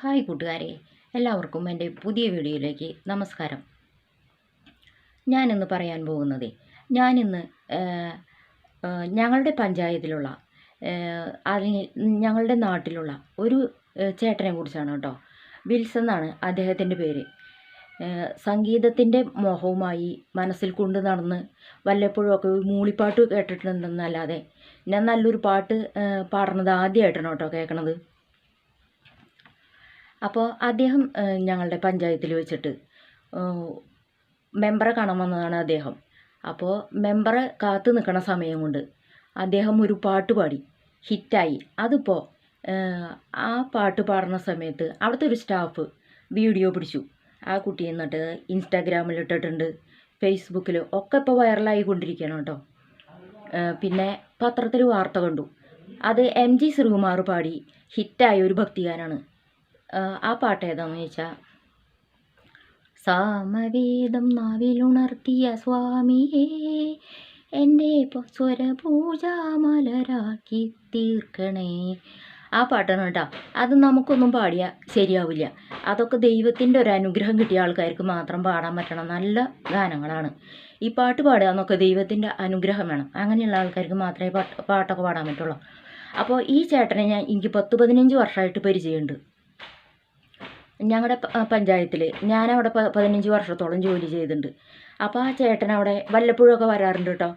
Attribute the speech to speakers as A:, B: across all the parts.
A: Hi കൂട്ടുകാരെ, എല്ലാവർക്കും എൻ്റെ പുതിയ വീഡിയോയിലേക്ക് നമസ്കാരം. ഞാനിന്ന് പറയാൻ പോകുന്നത് ഞാനിന്ന് ഞങ്ങളുടെ പഞ്ചായത്തിലുള്ള അല്ലെങ്കിൽ ഞങ്ങളുടെ നാട്ടിലുള്ള ഒരു ചേട്ടനെ കുറിച്ചാണ് കേട്ടോ. വിൽസൺ എന്നാണ് അദ്ദേഹത്തിൻ്റെ പേര്. സംഗീതത്തിൻ്റെ മോഹവുമായി മനസ്സിൽ കൊണ്ട് നടന്ന് വല്ലപ്പോഴുമൊക്കെ മൂളിപ്പാട്ട് കേട്ടിട്ടുണ്ടെന്നല്ലാതെ ഞാൻ നല്ലൊരു പാട്ട് പാടുന്നത് ആദ്യമായിട്ടാണ് കേട്ടോ കേൾക്കണത്. അപ്പോൾ അദ്ദേഹം ഞങ്ങളുടെ പഞ്ചായത്തിൽ വെച്ചിട്ട് മെമ്പറെ കാണാൻ വന്നതാണ് അദ്ദേഹം. അപ്പോൾ മെമ്പറെ കാത്തു നിൽക്കണ സമയം കൊണ്ട് അദ്ദേഹം ഒരു പാട്ട് പാടി, ഹിറ്റായി. അതിപ്പോൾ ആ പാട്ട് പാടുന്ന സമയത്ത് അവിടുത്തെ ഒരു സ്റ്റാഫ് വീഡിയോ പിടിച്ചു. ആ കുട്ടി എന്നിട്ട് ഇൻസ്റ്റാഗ്രാമിൽ ഇട്ടിട്ടുണ്ട്, ഫേസ്ബുക്കിൽ ഒക്കെ ഇപ്പോൾ വൈറലായി കൊണ്ടിരിക്കുകയാണ് കേട്ടോ. പിന്നെ പത്രത്തിൽ വാർത്ത കണ്ടു. അത് MG ശ്രീകുമാർ പാടി ഹിറ്റായ ഒരു ഭക്തിഗാനാണ്. ആ പാട്ട് ഏതാണെന്ന് ചോദിച്ചാൽ, സാമവേദം നാവിലുണർത്തിയ സ്വാമിയേ എൻ്റെ സ്വരപൂജാമലരാക്കി തീർക്കണേ. ആ പാട്ടാണ് കേട്ടോ. അത് നമുക്കൊന്നും പാടിയാൽ ശരിയാവില്ല. അതൊക്കെ ദൈവത്തിൻ്റെ ഒരു അനുഗ്രഹം കിട്ടിയ ആൾക്കാർക്ക് മാത്രം പാടാൻ പറ്റണം നല്ല ഗാനങ്ങളാണ്. ഈ പാട്ട് പാടുക എന്നൊക്കെ ദൈവത്തിൻ്റെ അനുഗ്രഹം വേണം. അങ്ങനെയുള്ള ആൾക്കാർക്ക് മാത്രമേ പാട്ടൊക്കെ പാടാൻ പറ്റുള്ളൂ. അപ്പോൾ ഈ ചേട്ടനെ എനിക്ക് 10-15 വർഷമായിട്ട് പരിചയമുണ്ട്. ഞങ്ങളുടെ പഞ്ചായത്തിൽ ഞാനവിടെ 15 വർഷത്തോളം ജോലി ചെയ്തിട്ടുണ്ട്. അപ്പോൾ ആ ചേട്ടൻ അവിടെ വല്ലപ്പോഴൊക്കെ വരാറുണ്ട് കേട്ടോ.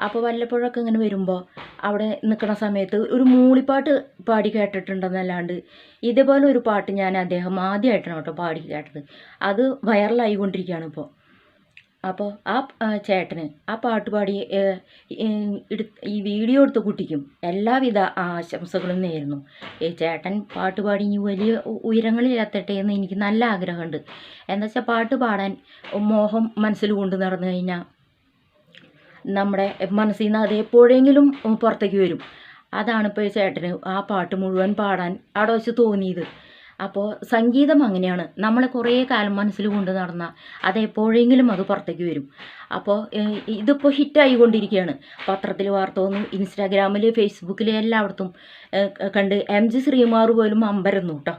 A: അപ്പോൾ വല്ലപ്പോഴൊക്കെ ഇങ്ങനെ വരുമ്പോൾ അവിടെ നിൽക്കുന്ന സമയത്ത് ഒരു മൂളിപ്പാട്ട് പാടി കേട്ടിട്ടുണ്ടെന്നല്ലാണ്ട് ഇതേപോലെ ഒരു പാട്ട് ഞാൻ അദ്ദേഹം ആദ്യമായിട്ടാണ് കേട്ടോ പാടി കേട്ടത്. അത് വൈറലായിക്കൊണ്ടിരിക്കുകയാണ് ഇപ്പോൾ. അപ്പോൾ ആ ചേട്ടന് ആ പാട്ട് പാടി ഈ വീഡിയോ എടുത്ത കുട്ടിക്കും എല്ലാവിധ ആശംസകളും നേരുന്നു. ഈ ചേട്ടൻ പാട്ട് പാടി ഇനി വലിയ ഉയരങ്ങളിലെത്തട്ടെ എന്ന് എനിക്ക് നല്ല ആഗ്രഹമുണ്ട്. എന്താ വെച്ചാൽ പാട്ട് പാടാൻ മോഹം മനസ്സിൽ കൊണ്ട് നടന്നു കഴിഞ്ഞാൽ നമ്മുടെ മനസ്സിൽ നിന്ന് അത് എപ്പോഴെങ്കിലും പുറത്തേക്ക് വരും. അതാണിപ്പോൾ ഈ ചേട്ടന് ആ പാട്ട് മുഴുവൻ പാടാൻ അവിടെ വെച്ച് തോന്നിയത്. അപ്പോൾ സംഗീതം അങ്ങനെയാണ്, നമ്മൾ കുറേ കാലം മനസ്സിൽ കൊണ്ട് നടന്നാൽ അതെപ്പോഴെങ്കിലും അത് പുറത്തേക്ക് വരും. അപ്പോൾ ഇതിപ്പോൾ ഹിറ്റായിക്കൊണ്ടിരിക്കുകയാണ്. പത്രത്തിൽ വാർത്ത വന്നു, ഇൻസ്റ്റാഗ്രാമിൽ ഫേസ്ബുക്കിൽ എല്ലായിടത്തും കണ്ട്. MG ശ്രീകുമാർ പോലും അമ്പരന്നു കേട്ടോ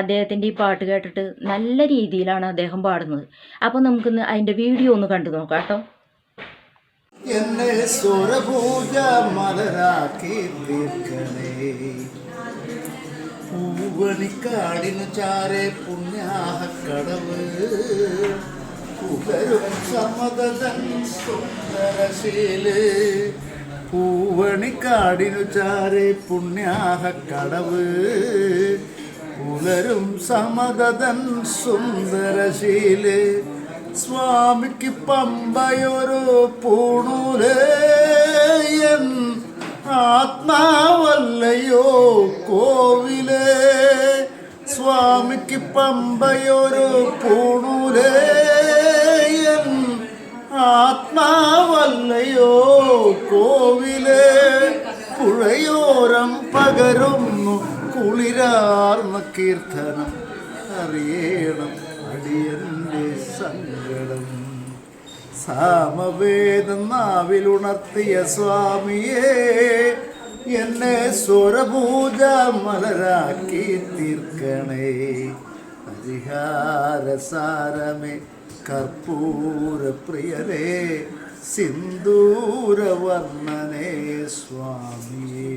A: അദ്ദേഹത്തിൻ്റെ ഈ പാട്ട് കേട്ടിട്ട്. നല്ല രീതിയിലാണ് അദ്ദേഹം പാടുന്നത്. അപ്പോൾ നമുക്കിന്ന് അതിൻ്റെ വീഡിയോ ഒന്ന് കണ്ടു നോക്കാം കേട്ടോ.
B: എന്നെ സ്വരപൂജ മലരാക്കി തീർക്കണേ, പൂവണിക്കാടിനു ചാരെ പുണ്യാഹക്കടവ്, പുകരും സമ്മതൻ സുന്ദരശീല്. പൂവണിക്കാടിനു ചാരെ പുണ്യാഹക്കടവ്, പുലരും സമതൻ സുന്ദരശീല്. സ്വാമിക്ക് പമ്പയൊരു പൂണൂലേ, ആത്മാവല്ലയോ കോവിലേ. സ്വാമിക്ക് പമ്പയൊരു പൂണൂലേ, ആത്മാവല്ലയോ കോവിലേ. പുഴയോരം പകരുന്നു കുളിരാർന്ന കീർത്തനം, അറിയണം അടിയന്റെ സങ്കടം. സാമവേദം നാവിലുണർത്തിയ സ്വാമിയേ എന്നെ സ്വരപൂജ മലരാക്കി തീർക്കണേ. പരിഹാരസാരമേ കർപ്പൂരപ്രിയരേ, സിന്ദൂരവർണ്ണനേ സ്വാമിയേ.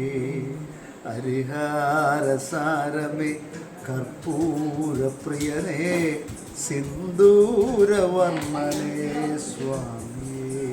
B: ഹരിഹാരസാരമേ കർപ്പൂരപ്രിയനേ, സിന്ദൂരവർണ്ണനേ സ്വാമിയേ.